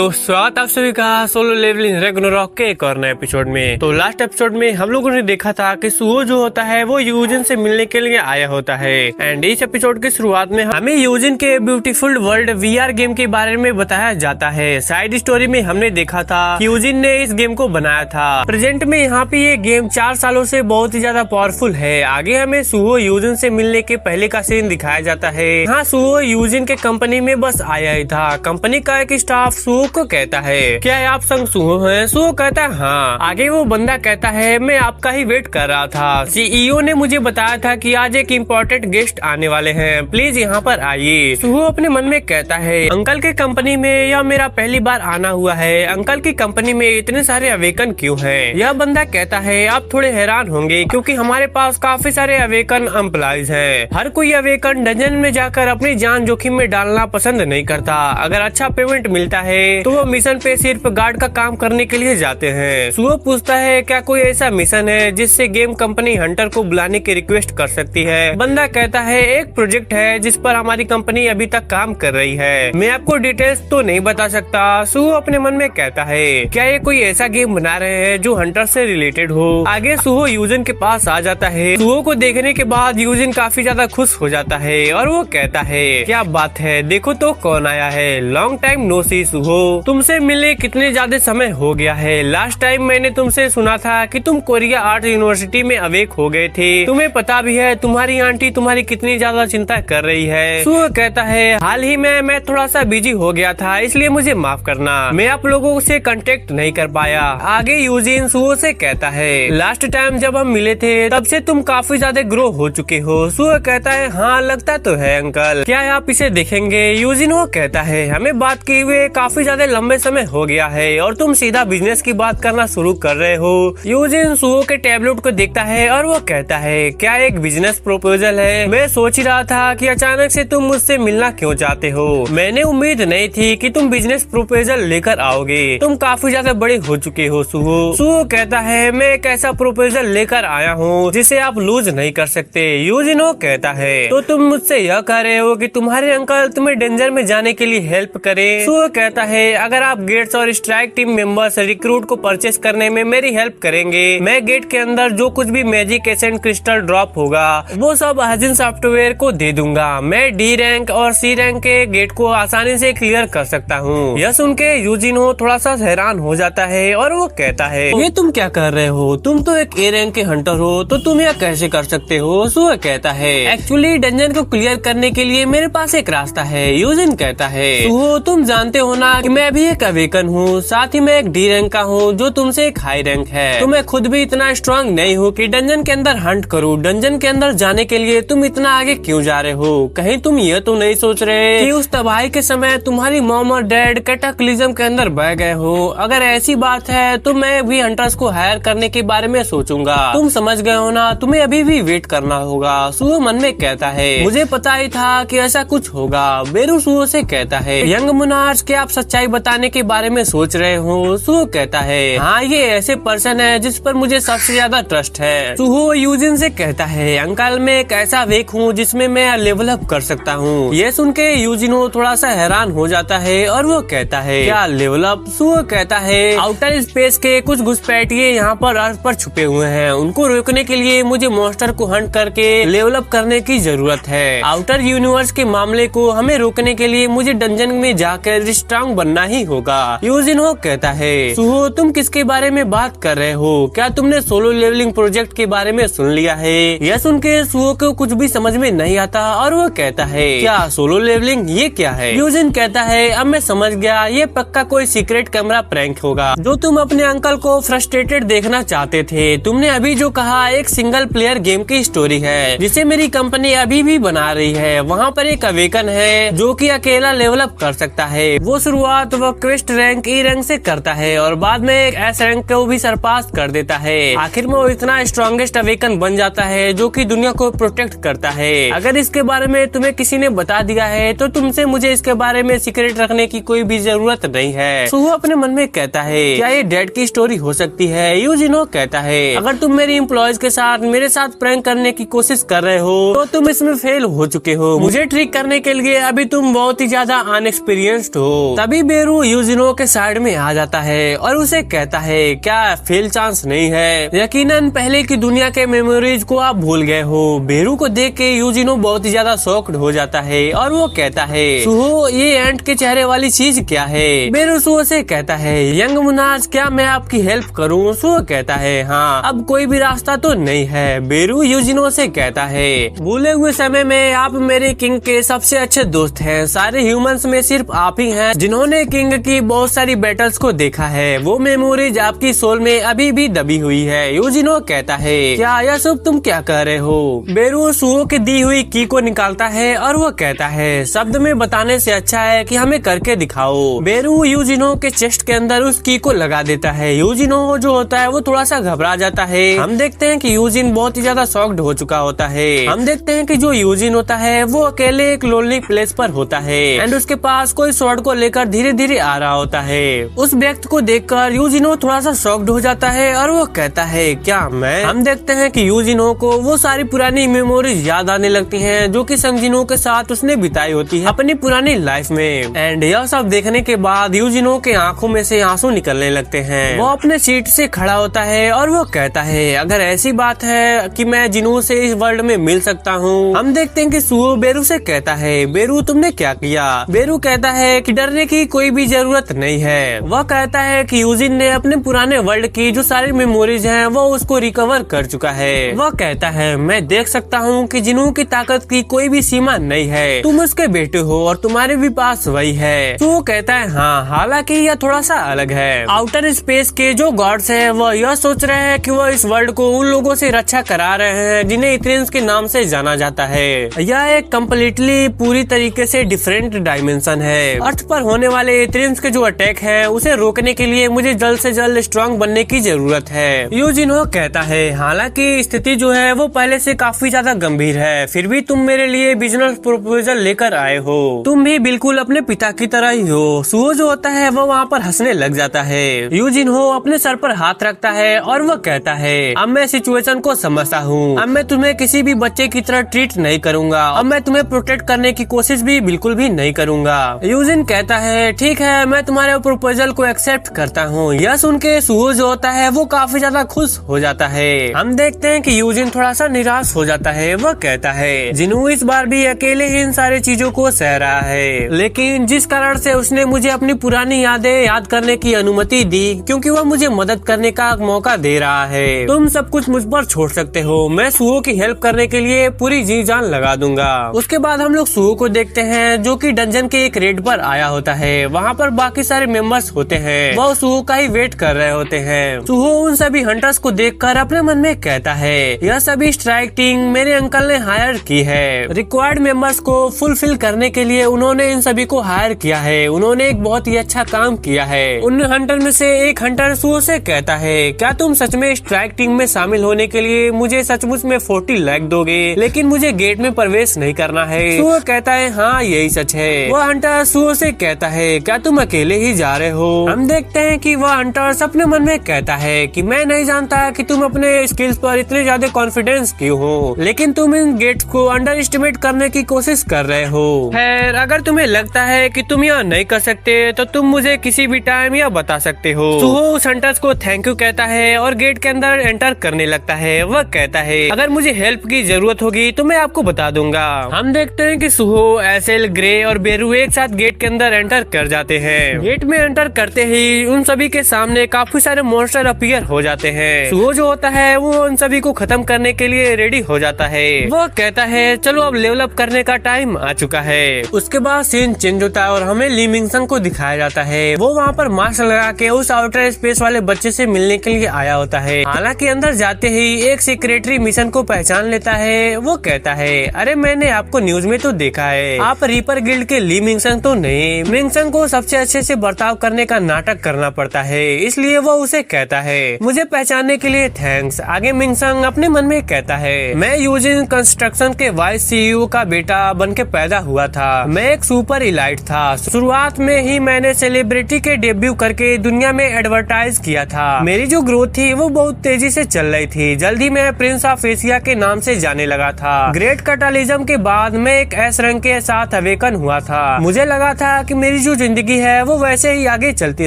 तो स्वागत आप सभी का सोलो लेवलिंग रैग्नारॉक के एक और नए एपिसोड में। तो लास्ट एपिसोड में हम लोगों ने देखा था कि सुहो जो होता है वो यूजिन से मिलने के लिए आया होता है। एंड इस एपिसोड की शुरुआत में हमें यूजिन के ब्यूटीफुल वर्ल्ड वीआर गेम के बारे में बताया जाता है। साइड स्टोरी में हमने देखा था कि यूजिन ने इस गेम को बनाया था। प्रेजेंट में यहाँ पे ये गेम 4 सालों से बहुत ही ज्यादा पावरफुल है। आगे हमें सुहो यूजिन से मिलने के पहले का सीन दिखाया जाता है। यहाँ सुहो यूजिन के कंपनी में बस आया ही था। कंपनी का एक स्टाफ सुहो को कहता है, क्या आप संग सुहो हैं? सुहो कहता है हाँ। आगे वो बंदा कहता है, मैं आपका ही वेट कर रहा था। सीईओ ने मुझे बताया था कि आज एक इम्पोर्टेंट गेस्ट आने वाले हैं, प्लीज यहाँ पर आइए। सुहो अपने मन में कहता है, अंकल के कंपनी में यह मेरा पहली बार आना हुआ है। अंकल की कंपनी में इतने सारे अवेकन क्यों हैं? यह बंदा कहता है, आप थोड़े हैरान होंगे क्योंकि हमारे पास काफी सारे अवेकन एम्प्लॉइज हैं। हर कोई अवेकन डंजन में जाकर अपनी जान जोखिम में डालना पसंद नहीं करता। अगर अच्छा पेमेंट मिलता है तो वो मिशन पे सिर्फ गार्ड का काम करने के लिए जाते हैं। सुहो पूछता है, क्या कोई ऐसा मिशन है जिससे गेम कंपनी हंटर को बुलाने की रिक्वेस्ट कर सकती है? बंदा कहता है, एक प्रोजेक्ट है जिस पर हमारी कंपनी अभी तक काम कर रही है। मैं आपको डिटेल्स तो नहीं बता सकता। सुहो अपने मन में कहता है, क्या ये कोई ऐसा गेम बना रहे हैं जो हंटर से रिलेटेड हो? आगे सुहो यूजिन के पास आ जाता है। सुहो को देखने के बाद यूजिन काफी ज्यादा खुश हो जाता है और वो कहता है, क्या बात है, देखो तो कौन आया है। लॉन्ग टाइम नो सी सुहो, तुमसे मिले कितने ज्यादा समय हो गया है। लास्ट टाइम मैंने तुमसे सुना था कि तुम कोरिया आर्ट यूनिवर्सिटी में अवेक हो गए थे। तुम्हें पता भी है तुम्हारी आंटी तुम्हारी कितनी ज्यादा चिंता कर रही है। सुहो कहता है, हाल ही में मैं थोड़ा सा बिजी हो गया था, इसलिए मुझे माफ करना, मैं आप लोगों से कांटेक्ट नहीं कर पाया। आगे यूजिन सुहो से कहता है, लास्ट टाइम जब हम मिले थे तब से तुम काफी ज्यादा ग्रो हो चुके हो। सुहो कहता है, हाँ लगता तो है अंकल, क्या आप इसे देखेंगे? यूजिन वो कहता है, हमें बात किए हुए काफी ज्यादा लंबे समय हो गया है और तुम सीधा बिजनेस की बात करना शुरू कर रहे हो। यूजिन सुहो के टैबलेट को देखता है और वो कहता है, क्या एक बिजनेस प्रपोजल है? मैं सोच ही रहा था कि अचानक से तुम मुझसे मिलना क्यों चाहते हो। मैंने उम्मीद नहीं थी कि तुम बिजनेस प्रपोजल लेकर आओगे। तुम काफी ज्यादा बड़े हो चुके हो सुहो। सुहो कहता है, मैं एक ऐसा प्रपोजल लेकर आया हूँ जिसे आप लूज नहीं कर सकते। यूजिन वो कहता है, तो तुम मुझसे यह कह रहे हो कि तुम्हारे अंकल तुम्हें डेंजर में जाने के लिए हेल्प करे? सुहो कहता है, अगर आप गेट्स और स्ट्राइक टीम मेंबर्स रिक्रूट को परचेस करने में मेरी हेल्प करेंगे, मैं गेट के अंदर जो कुछ भी मैजिक एसेंट क्रिस्टल ड्रॉप होगा वो सब हजिन सॉफ्टवेयर को दे दूंगा। मैं डी रैंक और सी रैंक के गेट को आसानी से क्लियर कर सकता हूँ। यह सुन के यूजिनो थोड़ा सा हैरान हो जाता है और वो कहता है, ये तुम क्या कर रहे हो? तुम तो एक ए रैंक के हंटर हो, तो तुम यह कैसे कर सकते हो? सुहो कहता है, एक्चुअली डंजन को क्लियर करने के लिए मेरे पास एक रास्ता है। यूजिन कहता है, सुहो तुम जानते हो ना कि मैं भी एक अवेकन हूँ, साथ ही मैं एक डी रैंक का हूँ जो तुमसे एक हाई रैंक है। तो मैं खुद भी इतना स्ट्रांग नहीं हूँ कि डंजन के अंदर हंट करूँ। डंजन के अंदर जाने के लिए तुम इतना आगे क्यों जा रहे हो? कहीं तुम ये तो नहीं सोच रहे कि उस तबाही के समय तुम्हारी मॉम और डैड कैटाक्लिज्म के अंदर बह गए हो? अगर ऐसी बात है तो मैं भी हंटर्स को हायर करने के बारे में सोचूंगा। तुम समझ गए हो ना, तुम्हें अभी भी वेट करना होगा। सुहो मन में कहता है, मुझे पता ही था कि ऐसा कुछ होगा। बेरू सुहो से कहता है, यंग मुनार्स क्या आप सच्चाई बताने के बारे में सोच रहे हो? सुहो कहता है, हाँ ये ऐसे पर्सन है जिस पर मुझे सबसे ज्यादा ट्रस्ट है। सुहो यूजिन से कहता है, अंकल मैं एक ऐसा वेक हूँ जिसमें मैं लेवल अप कर सकता हूँ। ये सुन के यूजिनो थोड़ा सा हैरान हो जाता है और वो कहता है, क्या लेवल अप? सुहो कहता है, आउटर स्पेस के कुछ घुसपैठिए यहाँ पर अर्थ पर छुपे हुए हैं, उनको रोकने के लिए मुझे मॉन्स्टर को हंट करके लेवल अप करने की जरूरत है। आउटर यूनिवर्स के मामले को हमें रोकने के लिए मुझे डंजन में जाकर स्ट्रांग बनना ही होगा। यूजिनो कहता है, सुहो तुम किसके बारे में बात कर रहे हो? क्या तुमने सोलो लेवलिंग प्रोजेक्ट के बारे में सुन लिया है? यह सुन के सुहो को कुछ भी समझ में नहीं आता और वो कहता है, क्या सोलो लेवलिंग ये क्या है? यूजिन कहता है, अब मैं समझ गया, ये पक्का कोई सीक्रेट कैमरा प्रैंक होगा जो तुम अपने अंकल को फ्रस्ट्रेटेड देखना चाहते थे। तुमने अभी जो कहा एक सिंगल प्लेयर गेम की स्टोरी है जिसे मेरी कंपनी अभी भी बना रही है। वहाँ पर एक अवेकन है जो कि अकेला लेवल अप कर सकता है। वो शुरुआत वो क्वेस्ट रैंक ई रैंक से करता है और बाद में एक एस रैंक को भी सरपास कर देता है। आखिर में वो इतना स्ट्रॉन्गेस्ट अवेकन बन जाता है जो कि दुनिया को प्रोटेक्ट करता है। अगर इसके बारे में तुम्हें किसी ने बता दिया है तो तुमसे मुझे इसके बारे में सीक्रेट रखने की कोई भी जरूरत नहीं है। सुहो अपने मन में कहता है, क्या ये डेड की स्टोरी हो सकती है? यूजिनो कहता है, अगर तुम मेरी एम्प्लॉयज के साथ मेरे साथ प्रैंक करने की कोशिश कर रहे हो तो तुम इसमें फेल हो चुके हो। मुझे ट्रिक करने के लिए अभी तुम बहुत ही ज्यादा अनएक्सपीरियंस्ड हो। तभी बेरू यूजिनो के साइड में आ जाता है और उसे कहता है क्या फेल चांस नहीं है, यकीनन पहले की दुनिया के मेमोरीज को आप भूल गए हो। बेरू को देख के यूजिनो बहुत ही ज्यादा शॉक्ड हो जाता है और वो कहता है सुहो ये एंट के चेहरे वाली चीज क्या है। बेरू सुहो से कहता है यंग मुनाज क्या मैं आपकी हेल्प करूँ। सुहो कहता है हाँ अब कोई भी रास्ता तो नहीं है। बेरू यूजिनो से कहता है भूले हुए समय में आप मेरे किंग के सबसे अच्छे दोस्त हैं। सारे ह्यूमंस में सिर्फ आप ही हैं जिन्होंने किंग की बहुत सारी बैटल्स को देखा है। वो मेमोरीज आपकी सोल में अभी भी दबी हुई है। यूजिनो कहता है क्या यह सब तुम क्या कर रहे हो। बेरू सुहो की दी हुई की को निकालता है और वो कहता है शब्द में बताने से अच्छा है कि हमें करके दिखाओ। बेरू यूजिनो के चेस्ट के अंदर उस की को लगा देता है। यूजिनो जो होता है वो थोड़ा सा घबरा जाता है। हम देखते हैं कि यूजिन बहुत ही ज्यादा शॉक्ड हो चुका होता है। हम देखते हैं कि जो यूजिन होता है वो अकेले एक लोनली प्लेस पर होता है एंड उसके पास कोई स्वॉर्ड को लेकर धीरे धीरे आ रहा होता है। उस व्यक्ति को देखकर यूजिनो थोड़ा सा शॉक्ड हो जाता है और वो कहता है क्या मैं। हम देखते हैं कि यूजिनो को वो सारी पुरानी मेमोरीज याद आने लगती हैं जो कि संजिनो के साथ उसने बिताई होती है अपनी पुरानी लाइफ में। एंड यह सब देखने के बाद यूजिनो के आंखों में से आंसू निकलने लगते हैं। वो अपने सीट से खड़ा होता है और वो कहता है अगर ऐसी बात है कि मैं जिनू से इस वर्ल्ड में मिल सकता हूँ। हम देखते हैं कि सुहो बेरू से कहता है बेरू तुमने क्या किया। बेरू कहता है कि डरने की कोई भी जरूरत नहीं है। वह कहता है कि यूजिन ने अपने पुराने वर्ल्ड की जो सारी मेमोरीज हैं वो उसको रिकवर कर चुका है। वह कहता है मैं देख सकता हूँ कि जिनू की ताकत की कोई भी सीमा नहीं है। तुम उसके बेटे हो और तुम्हारे भी पास वही है। तो वो कहता है हाँ हालांकि यह थोड़ा सा अलग है। आउटर स्पेस के जो गॉड्स हैं वह यह सोच रहे हैं कि वह इस वर्ल्ड को उन लोगों से रक्षा करा रहे हैं जिन्हें इथेरियंस के नाम से जाना जाता है। यह एक कम्प्लीटली पूरी तरीके से डिफरेंट डायमेंशन है। अर्थ पर होने वाले इथेरियंस के जो अटैक है उसे रोकने के लिए मुझे जल्द से जल्द स्ट्रांग बनने की जरूरत है। यूजिनो कहता है हालांकि स्थिति जो है वो पहले से काफी ज्यादा गंभीर है फिर भी तुम मेरे लिए बिजनेस प्रपोजल लेकर आए हो। तुम भी बिल्कुल अपने पिता की तरह ही हो। सुहो जो होता है वो वहाँ पर हंसने लग जाता है। यूजिनो अपने सर पर हाथ रखता है और वो कहता है अब मैं सिचुएशन को समझता हूँ। अब मैं तुम्हें किसी भी बच्चे की तरह ट्रीट नहीं करूँगा। अब मैं तुम्हें प्रोटेक्ट करने की कोशिश भी बिल्कुल भी नहीं करूँगा। यूजिन कहता है ठीक है मैं तुम्हारे प्रपोजल को एक्सेप्ट करता हूँ। यह सुन के सुहो जो होता है वो काफी ज्यादा खुश हो जाता है। हम देखते हैं कि यूजिन थोड़ा सा निराश हो जाता है। वह कहता है जिनू इस बार भी अकेले ही इन सारी चीजों को सह रहा है लेकिन जिस कारण से उसने मुझे अपनी पुरानी यादें याद करने की अनुमति दी क्योंकि वह मुझे मदद करने का मौका दे रहा है। तुम सब कुछ मुझ पर छोड़ सकते हो। मैं सुहो की हेल्प करने के लिए पूरी जी जान लगा दूंगा। उसके बाद हम लोग सुहो को देखते हैं जो कि डंजन के एक रेड पर आया होता है। वहाँ पर बाकी सारे मेंबर्स होते हैं। वह सुहो का ही वेट कर रहे होते हैं। सुहो उन सभी हंटर्स को देखकर अपने मन में कहता है यह सभी स्ट्राइक टीम मेरे अंकल ने हायर की है। रिक्वायर्ड मेंबर्स को फुलफिल करने के लिए उन्होंने इन सभी को हायर किया है। उन्होंने एक बहुत ही अच्छा काम किया है। उन हंटर में से एक हंटर सुहो से कहता है क्या तुम सच में स्ट्राइक टीम में शामिल होने के लिए मुझे सचमुच में 40 लाख दोगे लेकिन मुझे गेट में प्रवेश नहीं करना है। सुहो कहता है हाँ यही सच है। वह हंटर सुहो से कहता है क्या तुम अकेले ही जा रहे हो। हम देखते हैं कि वह हंटर अपने मन में कहता है कि मैं नहीं जानता कि तुम अपने स्किल्स पर इतने ज्यादा कॉन्फिडेंस क्यों हो लेकिन तुम इन गेट्स को अंडर एस्टिमेट करने की कोशिश कर रहे हो। खैर अगर तुम्हें लगता है कि तुम यह नहीं कर सकते तो तुम मुझे किसी भी टाइम यह बता सकते हो। सुहो उस हंटर्स को थैंक यू कहता है और गेट के अंदर एंटर करने लगता है। वह कहता है अगर मुझे हेल्प की जरूरत होगी तो मैं आपको बता दूंगा। हम देखते हैं कि सुहो, एसेल, ग्रे और बेरू एक साथ गेट के अंदर एंटर कर जाते हैं। गेट में एंटर करते ही उन सभी के सामने काफी सारे मॉन्स्टर अपीयर हो जाते हैं। सुहो जो होता है वो उन सभी को खत्म करने के लिए रेडी हो जाता है। वो कहता है चलो अब लेवल अप करने का टाइम आ चुका है। उसके बाद सीन चेंज होता है और हमें ली मिंगसन को दिखाया जाता है। वो वहाँ पर मास्क लगा के उस आउटर स्पेस वाले बच्चे से मिलने के लिए आया होता है। हालांकि अंदर जाते ही एक सेक्रेटरी मिशन को पहचान लेता है। वो कहता है अरे मैंने आपको न्यूज में तो देखा है, आप रीपर गिल्ड के ली मिंगसन तो नहीं। मिंगसन को सबसे अच्छे से बर्ताव करने का नाटक करना पड़ता है, इसलिए वो उसे कहता है मुझे पहचानने के लिए थैंक्स। आगे मिंगसन अपने मन में कहता है मैं यूजिन कंस्ट्रक्शन के वाइस सीईओ का बेटा बन के पैदा हुआ था। मैं एक सुपर इलाइट था। शुरुआत में ही मैंने सेलिब्रिटी के डेब्यू करके दुनिया में एडवर्टाइज किया था। मेरी जो ग्रोथ थी वो बहुत तेजी से चल रही थी। जल्दी मैं प्रिंस ऑफ एशिया के नाम से जाने लगा था। ग्रेट कैटालिज्म के बाद मैं एक एस रंग के साथ अवेकन हुआ था। मुझे लगा था कि मेरी जो जो जिंदगी है वो वैसे ही आगे चलती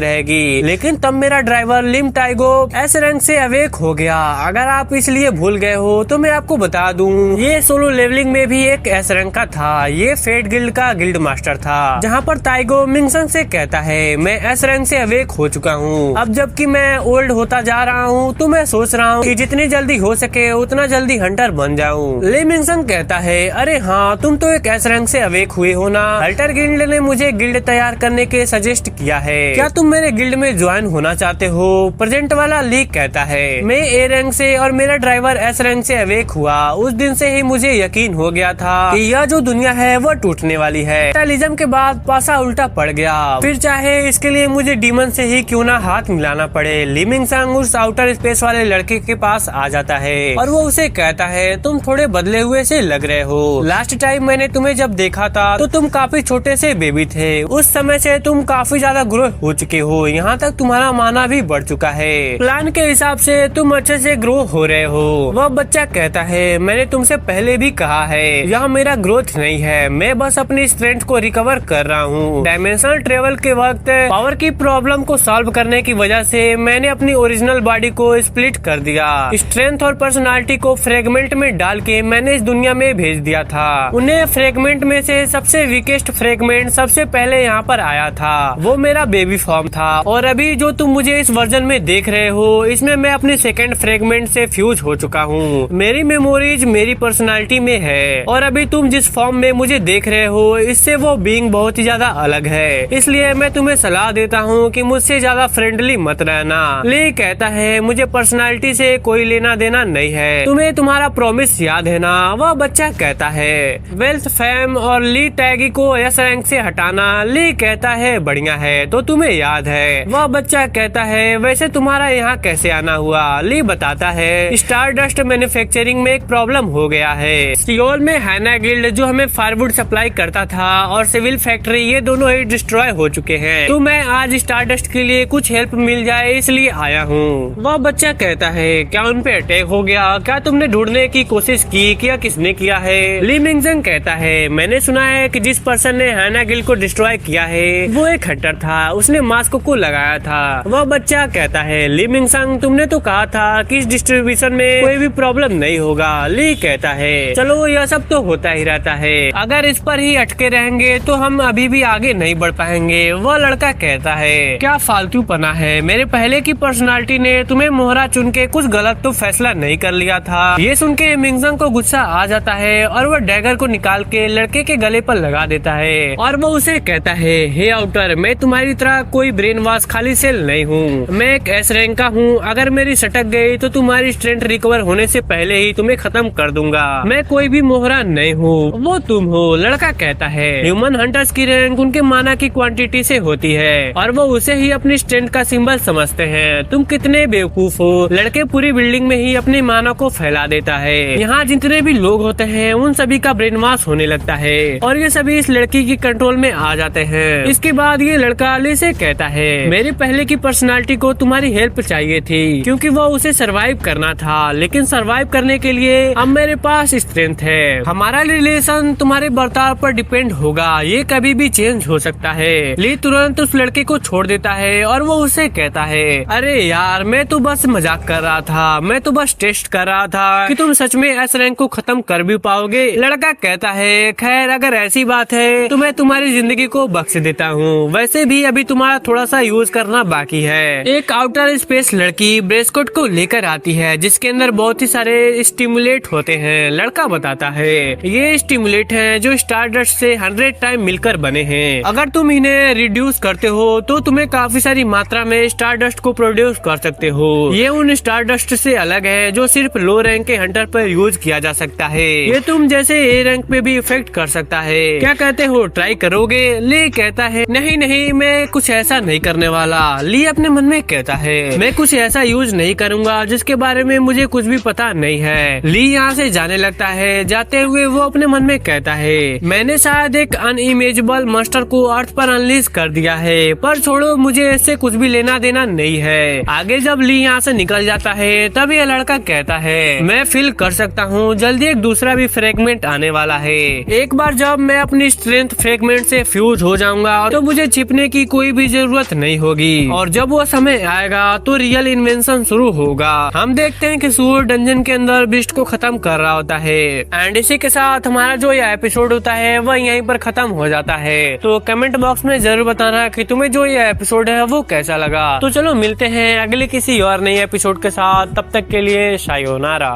रहेगी। लेकिन तब मेरा ड्राइवर लिम टाइगो एस रैंक से अवेक हो गया। अगर आप इसलिए भूल गए हो तो मैं आपको बता दूं, ये सोलो लेवलिंग में भी एक एस रैंक का था। ये फेट गिल्ड का गिल्ड मास्टर था, जहाँ पर टाइगो मिंगसन से कहता है मैं एस रैंक से अवेक हो चुका हूँ। अब जबकि मैं ओल्ड होता जा रहा हूँ तो मैं सोच रहा हूँ कि जितनी जल्दी हो सके उतना जल्दी हंटर बन जाऊँ। ले मिंगसन कहता है अरे हाँ, तुम तो एक एस रैंक से अवेक हुए हो ना। हल्टर गिल्ड ने मुझे गिल्ड तैयार करने के सजेस्ट किया है, क्या तुम मेरे गिल्ड में ज्वाइन होना चाहते हो? प्रेजेंट वाला लीक कहता है मैं ए रैंक से और मेरा ड्राइवर एस रैंक से अवेक हुआ। उस दिन से ही मुझे यकीन हो गया था कि यह जो दुनिया है वो टूटने वाली है। कैपिटलिज्म के बाद पासा उल्टा पड़ गया, फिर चाहे इसके लिए मुझे डीमन से ही क्यों ना हाथ मिलाना पड़े। ली मिंगसन उस आउटर स्पेस वाले लड़के के पास आ जाता है और वो उसे कहता है तुम थोड़े बदले हुए से लग रहे हो। लास्ट टाइम मैंने तुम्हें जब देखा था तो तुम काफी छोटे से बेबी थे। उस समय से तुम काफी ज्यादा ग्रो हो चुके हो, यहाँ तक तुम्हारा माना भी बढ़ चुका है। प्लान के हिसाब से तुम अच्छे से ग्रो हो रहे हो। वह बच्चा कहता है मैंने तुमसे पहले भी कहा है यह मेरा ग्रोथ नहीं है, मैं बस अपनी स्ट्रेंथ को रिकवर कर रहा हूँ। डायमेंशनल ट्रेवल के वक्त पावर की प्रॉब्लम को सॉल्व करने की वजह से मैंने अपनी ओरिजिनल बॉडी को स्प्लिट कर दिया। स्ट्रेंथ और पर्सनालिटी को फ्रेगमेंट में डाल के मैंने इस दुनिया में भेज दिया था। उन्हें फ्रेगमेंट में से सबसे वीकेस्ट फ्रेगमेंट सबसे पहले यहाँ पर आया था, वो मेरा बेबी फॉर्म था। और अभी जो तुम मुझे इस वर्जन में देख रहे हो इसमें मैं अपनी सेकंड फ्रेगमेंट से फ्यूज हो चुका हूँ। मेरी मेमोरीज मेरी पर्सनालिटी में है और अभी तुम जिस फॉर्म में मुझे देख रहे हो इससे वो बीइंग बहुत ही ज्यादा अलग है। इसलिए मैं तुम्हें सलाह देता हूँ कि मुझसे ज्यादा फ्रेंडली मत रहना। ली कहता है मुझे पर्सनालिटी से कोई लेना देना नहीं है, तुम्हें तुम्हारा प्रॉमिस याद है ना? वह बच्चा कहता है वेल्थ फेम और ली टैगी को एस रैंक से हटाना। ली कहता है बढ़िया है, तो तुम्हें याद है। वह बच्चा कहता है वैसे तुम्हारा यहाँ कैसे आना हुआ? ली बताता है स्टार डस्ट मैन्युफैक्चरिंग में एक प्रॉब्लम हो गया है। सियोल में हैना गिल्ड जो हमें फायरवुड सप्लाई करता था और सिविल फैक्ट्री ये दोनों ही डिस्ट्रॉय हो चुके हैं, तो मैं आज स्टार डस्ट के लिए कुछ हेल्प मिल जाए इसलिए आया हूँ। वह बच्चा कहता है क्या उन पे अटैक हो गया? क्या तुमने ढूंढने की कोशिश की? क्या किसने किया है? ली मिंगसन कहता है मैंने सुना है कि जिस पर्सन ने हैना गिल्ड को डिस्ट्रॉय किया है वो एक हंटर था, उसने मास्क को लगाया था। वह बच्चा कहता है ली मिंगसन तुमने तो कहा था कि इस डिस्ट्रीब्यूशन में कोई भी प्रॉब्लम नहीं होगा। ली कहता है चलो यह सब तो होता ही रहता है, अगर इस पर ही अटके रहेंगे तो हम अभी भी आगे नहीं बढ़ पाएंगे। वह लड़का कहता है क्या फालतू पना है, मेरे पहले की पर्सनालिटी ने तुम्हें मोहरा चुन के कुछ गलत तो फैसला नहीं कर लिया था। ये सुन के मिंगसन को गुस्सा आ जाता है और वह डैगर को निकाल के लड़के के गले पर लगा देता है और वो उसे कहता है हे आउटर, मैं तुम्हारी तरह कोई ब्रेन वॉश खाली सेल नहीं हूँ, मैं एक एस रैंक का हूँ। अगर मेरी सटक गई तो तुम्हारी स्ट्रेंथ रिकवर होने से पहले ही तुम्हें खत्म कर दूंगा। मैं कोई भी मोहरा नहीं हूँ, वो तुम हो। लड़का कहता है ह्यूमन हंटर्स की रैंक उनके माना की क्वांटिटी से होती है और वो उसे ही अपनी स्ट्रेंथ का सिंबल समझते हैं। तुम कितने बेवकूफ हो। लड़के पूरी बिल्डिंग में ही अपनी माना को फैला देता है। यहाँ जितने भी लोग होते हैं उन सभी का ब्रेन वॉश होने लगता है और ये सभी इस लड़की की कंट्रोल में आ जाते हैं। इसके बाद ये लड़का ली से कहता है मेरी पहले की पर्सनालिटी को तुम्हारी हेल्प चाहिए थी क्योंकि वो उसे सरवाइव करना था, लेकिन सरवाइव करने के लिए अब मेरे पास स्ट्रेंथ है। हमारा रिलेशन तुम्हारे बर्ताव पर डिपेंड होगा, ये कभी भी चेंज हो सकता है। ली तुरंत उस लड़के को छोड़ देता है और वो उसे कहता है अरे यार मैं तो बस मजाक कर रहा था, मैं तो बस टेस्ट कर रहा था कि तुम सच में एस रैंक को खत्म कर भी पाओगे। लड़का कहता है खैर अगर ऐसी बात है तो मैं तुम्हारी जिंदगी को बख्श देता हूँ, वैसे भी अभी तुम्हारा थोड़ा सा यूज करना बाकी है। एक आउटर स्पेस लड़की ब्रेसकोट को लेकर आती है जिसके अंदर बहुत ही सारे स्टिमुलेट होते हैं। लड़का बताता है ये स्टिमुलेट हैं जो स्टारडस्ट से 100 टाइम मिलकर बने हैं। अगर तुम इन्हें रिड्यूस करते हो तो तुम्हें काफी सारी मात्रा में स्टारडस्ट को प्रोड्यूस कर सकते हो। ये उन स्टारडस्ट से अलग है जो सिर्फ लो रैंक के हंटर पर यूज किया जा सकता है। ये तुम जैसे ए रैंक पे भी इफेक्ट कर सकता है। क्या कहते हो, ट्राई करोगे? ली कहता है नहीं नहीं मैं कुछ ऐसा नहीं करने वाला। ली अपने मन में कहता है मैं कुछ ऐसा यूज नहीं करूंगा जिसके बारे में मुझे कुछ भी पता नहीं है। ली यहाँ से जाने लगता है। जाते हुए वो अपने मन में कहता है मैंने शायद एक अनइमेजेबल मास्टर को अर्थ पर अनलीज कर दिया है, पर छोड़ो मुझे इससे कुछ भी लेना देना नहीं है। आगे जब ली यहाँ से निकल जाता है तब ये लड़का कहता है मैं फील कर सकता हूँ जल्दी एक दूसरा भी फ्रेगमेंट आने वाला है। एक बार जब मैं अपनी स्ट्रेंथ फ्रेगमेंट से फ्यूज हो जाऊँ जाऊंगा तो मुझे छिपने की कोई भी जरूरत नहीं होगी, और जब वो समय आएगा तो रियल इन्वेंशन शुरू होगा। हम देखते हैं कि सूअर डंजन के अंदर बिस्ट को खत्म कर रहा होता है। एंड इसी के साथ हमारा जो ये एपिसोड होता है वह यहीं पर खत्म हो जाता है। तो कमेंट बॉक्स में जरूर बताना कि तुम्हें जो ये एपिसोड है वो कैसा लगा। तो चलो मिलते हैं अगले किसी और नए एपिसोड के साथ, तब तक के लिए सायोनारा।